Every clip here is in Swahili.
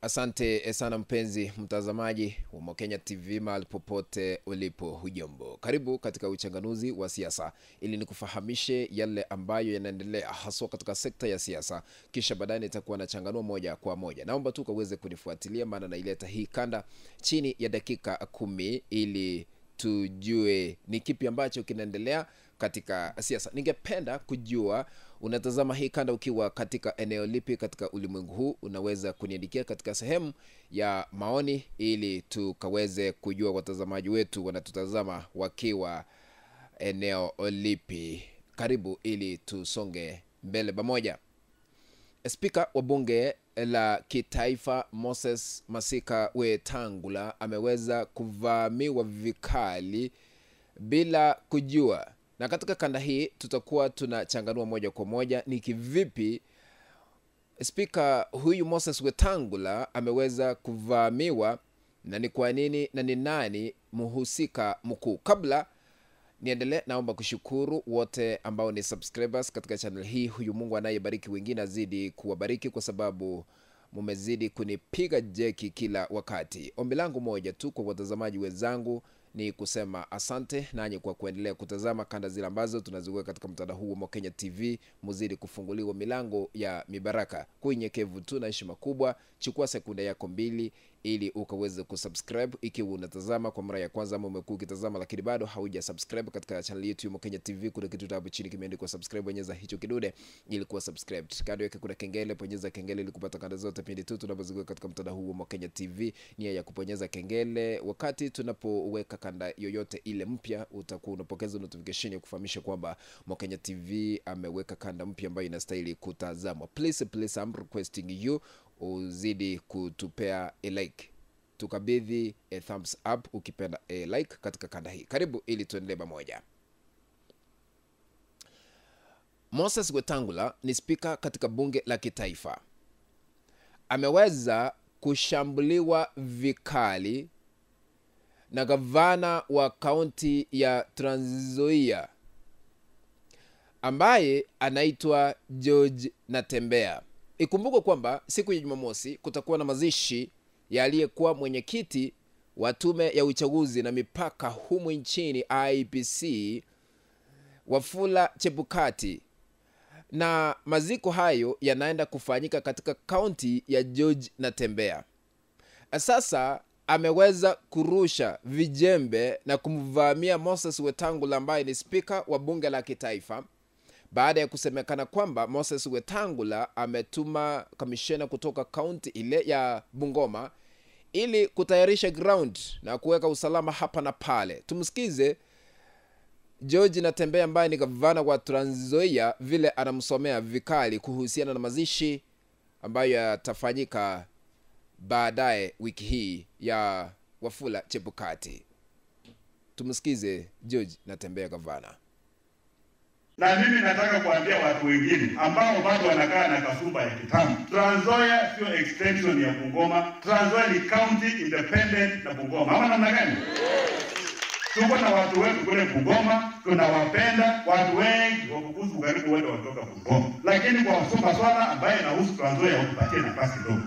Asante sana mpenzi mtazamaji wa Mokenya TV mahali popote ulipo, hujambo. Karibu katika uchanganuzi wa siasa ili nikufahamishe yale ambayo yanaendelea haswa katika sekta ya siasa, kisha baadaye nitakuwa na changanua moja kwa moja. Naomba tu kaweze kunifuatilia maana naileta hii kanda chini ya dakika 10 ili tujue ni kipi ambacho kinaendelea katika siasa. Ningependa kujua unatazama hii kanda ukiwa katika eneo lipi katika ulimwengu huu. Unaweza kuniandikia katika sehemu ya maoni ili tukaweze kujua watazamaji wetu wanatutazama wakiwa eneo lipi. Karibu ili tusonge mbele pamoja. Spika wa bunge la kitaifa Moses Masika Wetangula ameweza kuvamiwa vikali bila kujua. Na katika kanda hii tutakuwa tunachanganua moja kwa moja ni kivipi spika huyu Moses Wetangula ameweza kuvamiwa na ni kwa nini na ni nani mhusika mkuu. Kabla niendelee, naomba kushukuru wote ambao ni subscribers katika channel hii. Huyu Mungu anayebariki wengine azidi kuwabariki kwa sababu mumezidi kunipiga jeki kila wakati. Ombi langu moja tu kwa watazamaji wenzangu ni kusema asante nanyi kwa kuendelea kutazama kanda zile ambazo tunaziweka katika mtandao huu wa Mokenya TV. Muzidi kufunguliwa milango ya mibaraka. Kwa unyenyekevu tu na heshima kubwa, chukua sekunde yako 2 ili ukaweze kusubscribe ikiwa unatazama kwa mara ya kwanza ama umekuwa ukitazama lakini bado hauja subscribe katika channel yetu ya Mokenya TV. Kuna kitu hapo chini kimeandikwa subscribe, bonyeza hicho kidude ili kuwa subscribed. Kando yake kuna kengele, bonyeza kengele ili kupata kanda zote pindi tu tunapoziweka katika mtandao huu wa Mokenya TV. Nia ya kubonyeza kengele wakati tunapoweka kanda yoyote ile mpya, utakuwa unapokeza notification ya kufahamisha kwamba Mokenya TV ameweka kanda mpya ambayo inastahili kutazama. Please I'm requesting you uzidi kutupea a like. Tukabidhi a thumbs up ukipenda a like katika kanda hii. Karibu ili tuendelee pamoja. Moses Wetangula ni spika katika bunge la kitaifa. Ameweza kushambuliwa vikali na gavana wa kaunti ya Trans Nzoia ambaye anaitwa George Natembeya. Ikumbuke kwamba siku ya Jumamosi kutakuwa na mazishi ya aliyekuwa mwenyekiti wa tume ya uchaguzi na mipaka humu nchini IEBC Wafula Chebukati, na maziko hayo yanaenda kufanyika katika kaunti ya George Natembeya. Sasa ameweza kurusha vijembe na kumvamia Moses Wetangula ambaye ni spika wa bunge la kitaifa, baada ya kusemekana kwamba Moses Wetangula ametuma kamishena kutoka kaunti ile ya Bungoma ili kutayarisha ground na kuweka usalama hapa na pale. Tumsikize George Natembeya ambaye ni gavana wa Trans Nzoia vile anamsomea vikali kuhusiana na mazishi ambayo yatafanyika baadaye wiki hii ya Wafula Chebukati. Tumsikize George Natembeya gavana. Na mimi nataka kuambia watu wengine ambao bado wanakaa na kasumba ya kitambo, Trans Nzoia sio extension ya Bungoma. Trans Nzoia ni county independent na Bungoma. Ama namna gani? Tuko na watu wetu kule Bungoma, tunawapenda. Watu wengi wakukuzu karibu wote watoka Bungoma. Lakini kwa swala ambaye inahusu Trans Nzoia utupatie nafasi ndogo.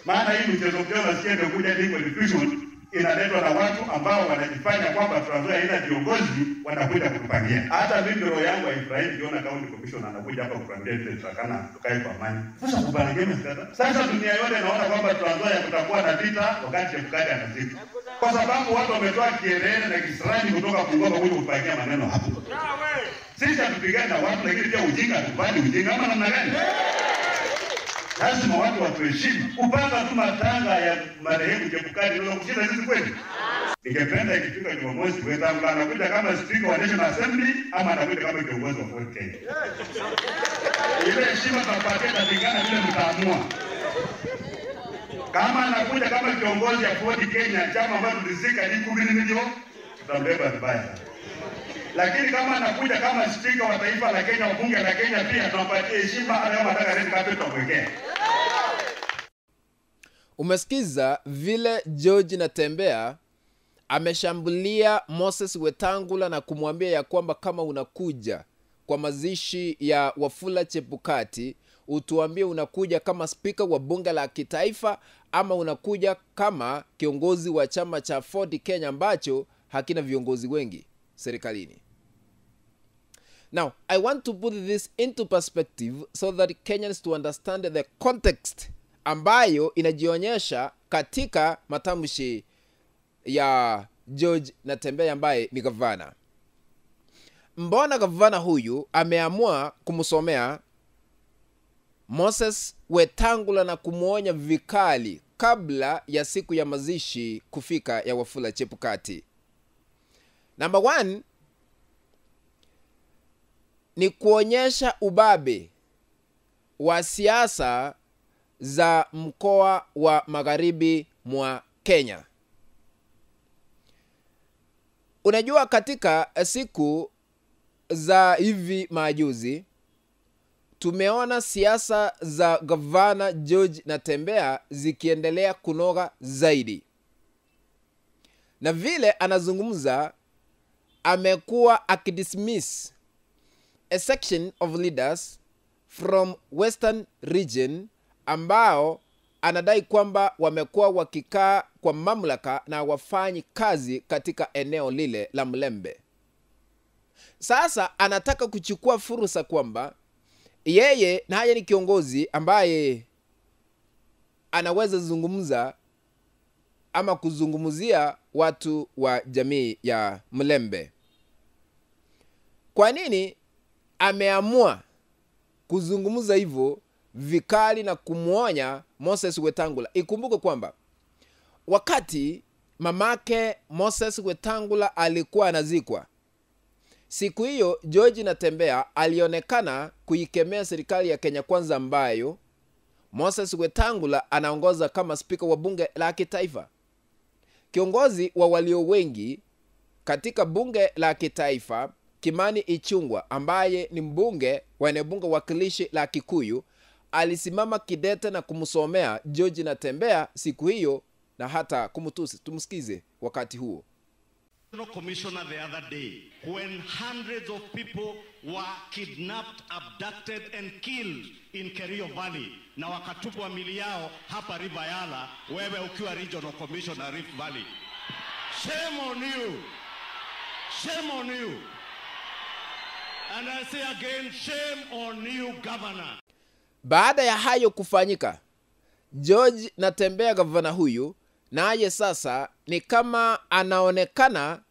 Maana hii mchezo nasikia ndio kuja ni confusion inaletwa na watu ambao wanajifanya kwamba Trans Nzoia ina viongozi wanakuja kutupangia. Hata mimi roho yangu haifurahi nikiona county commission anakuja hapa kupangia tutakana tukae kwa amani. Sasa kupangia msitata. Sasa dunia yote naona kwamba Trans Nzoia kutakuwa na vita wakati Chebukati anazika. Kwa sababu watu wametoa kielele na Kisirani kutoka Bungoma kuja kupangia maneno hapo. Sisi hatupigana na watu lakini pia ujinga tupande ujinga ama namna gani? Lazima watu watuheshimu. Kupanga tu matanga ya marehemu Chebukati ndio kushinda sisi kweli. Ningependa ikifika Jumamosi Wetangula anakuja kama speaker wa National Assembly ama anakuja kama kiongozi wa Ford Kenya. Ile heshima tunapatia kulingana vile mtaamua. Kama anakuja kama kiongozi wa Ford Kenya, chama ambacho tulizika ni 10 ndio tutambeba vibaya sana. Lakini kama anakuja kama speaker wa taifa la Kenya, wa bunge la Kenya, pia tunampatia heshima hata kama anataka red carpet tumwekee. Umesikiza vile George Natembeya ameshambulia Moses Wetangula na kumwambia ya kwamba kama unakuja kwa mazishi ya Wafula Chebukati utuambie unakuja kama spika wa bunge la kitaifa ama unakuja kama kiongozi wa chama cha Ford Kenya ambacho hakina viongozi wengi serikalini. Now, I want to put this into perspective so that Kenyans to understand the context ambayo inajionyesha katika matamshi ya George Natembeya ambaye ni gavana. Mbona gavana huyu ameamua kumsomea Moses Wetangula na kumuonya vikali kabla ya siku ya mazishi kufika ya Wafula Chebukati? Number 1 ni kuonyesha ubabe wa siasa za mkoa wa magharibi mwa Kenya. Unajua, katika siku za hivi majuzi tumeona siasa za gavana George Natembeya zikiendelea kunoga zaidi. Na vile anazungumza, amekuwa akidismiss a section of leaders from Western region ambao anadai kwamba wamekuwa wakikaa kwa mamlaka na wafanyi kazi katika eneo lile la Mlembe. Sasa anataka kuchukua fursa kwamba yeye na haya ni kiongozi ambaye anaweza zungumza ama kuzungumzia watu wa jamii ya Mlembe. Kwa nini ameamua kuzungumza hivyo vikali na kumuonya Moses Wetangula? Ikumbuke kwamba wakati mamake Moses Wetangula alikuwa anazikwa, siku hiyo George Natembeya alionekana kuikemea serikali ya Kenya Kwanza ambayo Moses Wetangula anaongoza kama spika wa bunge la kitaifa. Kiongozi wa walio wengi katika bunge la kitaifa, Kimani Ichung'wah, ambaye ni mbunge wa eneo bunge wakilishi la Kikuyu, alisimama kidete na kumsomea George Natembeya siku hiyo na hata kumtusi. Tumsikize wakati huo. Commissioner the other day, when hundreds of people were kidnapped, abducted and killed in Kerio Valley, na wakatupwa mili yao hapa River Yala, wewe ukiwa regional commissioner Rift Valley. Shame on you. Shame on you. And I say again, shame on you, governor. Baada ya hayo kufanyika, George Natembeya gavana huyu naye sasa ni kama anaonekana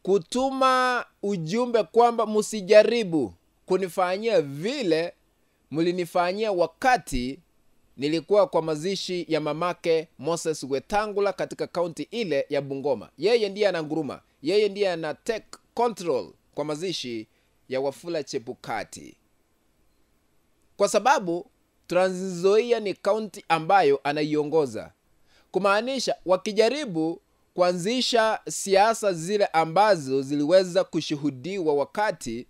kutuma ujumbe kwamba msijaribu kunifanyia vile mlinifanyia wakati nilikuwa kwa mazishi ya mamake Moses Wetangula katika kaunti ile ya Bungoma. Yeye ndiye ananguruma, yeye ndiye ana take control kwa mazishi ya Wafula Chebukati, kwa sababu Trans Nzoia ni kaunti ambayo anaiongoza. Kumaanisha wakijaribu kuanzisha siasa zile ambazo ziliweza kushuhudiwa wakati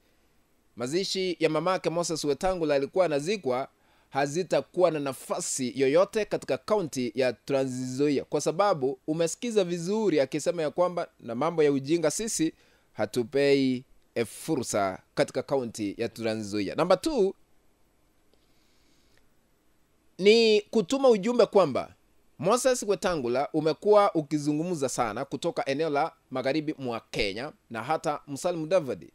mazishi ya mamake Moses Wetangula alikuwa anazikwa, hazitakuwa na nafasi yoyote katika kaunti ya Trans Nzoia, kwa sababu umesikiza vizuri akisema ya kwamba na mambo ya ujinga sisi hatupei fursa katika kaunti ya Trans Nzoia. Number 2 ni kutuma ujumbe kwamba Moses Wetangula umekuwa ukizungumza sana kutoka eneo la magharibi mwa Kenya na hata Musalia Mudavadi.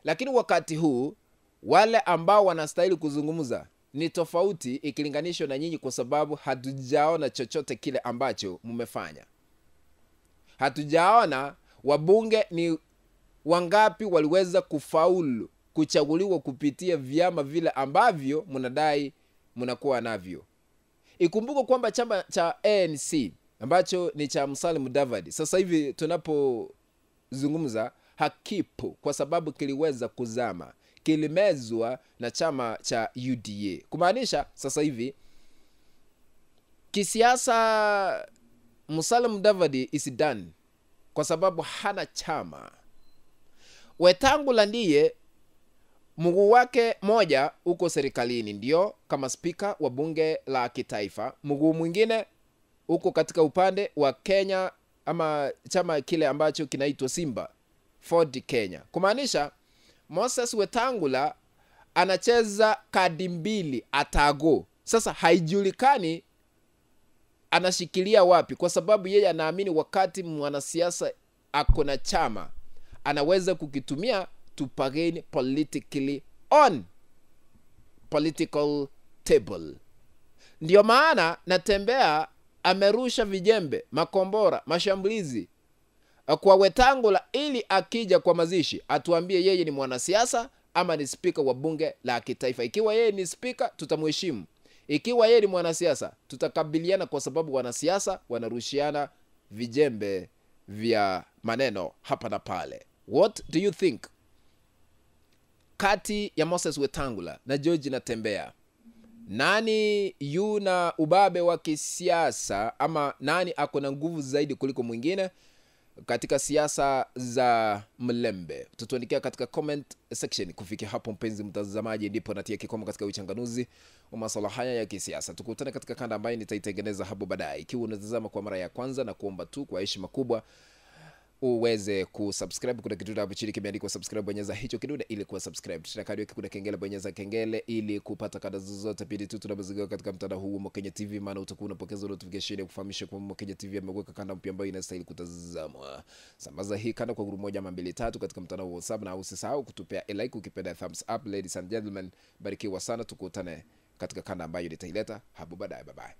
Lakini wakati huu wale ambao wanastahili kuzungumza ni tofauti ikilinganishwa na nyinyi, kwa sababu hatujaona chochote kile ambacho mmefanya. Hatujaona wabunge ni wangapi waliweza kufaulu kuchaguliwa kupitia vyama vile ambavyo mnadai mnakuwa navyo. Ikumbuke kwamba chama cha ANC ambacho ni cha Musalia Mudavadi sasa hivi tunapozungumza hakipo, kwa sababu kiliweza kuzama, kilimezwa na chama cha UDA. Kumaanisha sasa hivi kisiasa Musalia Mudavadi is done, kwa sababu hana chama. Wetangula ndiye mguu wake moja uko serikalini, ndio kama spika wa bunge la kitaifa. Mguu mwingine uko katika upande wa Kenya ama chama kile ambacho kinaitwa Simba Ford Kenya. Kumaanisha Moses Wetangula anacheza kadi mbili atago. Sasa haijulikani anashikilia wapi, kwa sababu yeye anaamini wakati mwanasiasa ako na chama anaweza kukitumia to bargain politically on political table. Ndio maana Natembeya amerusha vijembe, makombora, mashambulizi kwa Wetangula ili akija kwa mazishi atuambie yeye ni mwanasiasa ama ni speaker wa bunge la kitaifa. Ikiwa yeye ni speaker tutamheshimu, ikiwa yeye ni mwanasiasa tutakabiliana, kwa sababu wanasiasa wanarushiana vijembe vya maneno hapa na pale. What do you think? Kati ya Moses Wetangula na George Natembeya, nani yuna ubabe wa kisiasa, ama nani ako na nguvu zaidi kuliko mwingine katika siasa za Mlembe? Tutuandikia katika comment section. Kufikia hapo mpenzi mtazamaji, ndipo natia kikomo katika uchanganuzi wa masuala haya ya kisiasa. Tukutane katika kanda ambayo nitaitengeneza hapo baadaye. Ikiwa unatazama kwa mara ya kwanza, na kuomba tu kwa heshima kubwa uweze kusubscribe. Kuna kidude hapo chini kimeandikwa subscribe, bonyeza hicho kidude ili kuwa subscribe. Tutakadiwa kuna kengele, bonyeza kengele ili kupata kada zozote pindi tu tunapozigawa katika mtandao huu wa Kenya TV, maana utakuwa unapokeza notification ya kufahamisha kwa Kenya TV ameweka kanda mpya ambayo inastahili kutazamwa. Sambaza hii kanda kwa group 1 ama 2 3 katika mtandao wa WhatsApp, na usisahau kutupea like ukipenda thumbs up. Ladies and gentlemen, barikiwa sana, tukutane katika kanda ambayo nitaileta hapo baadaye. Bye bye.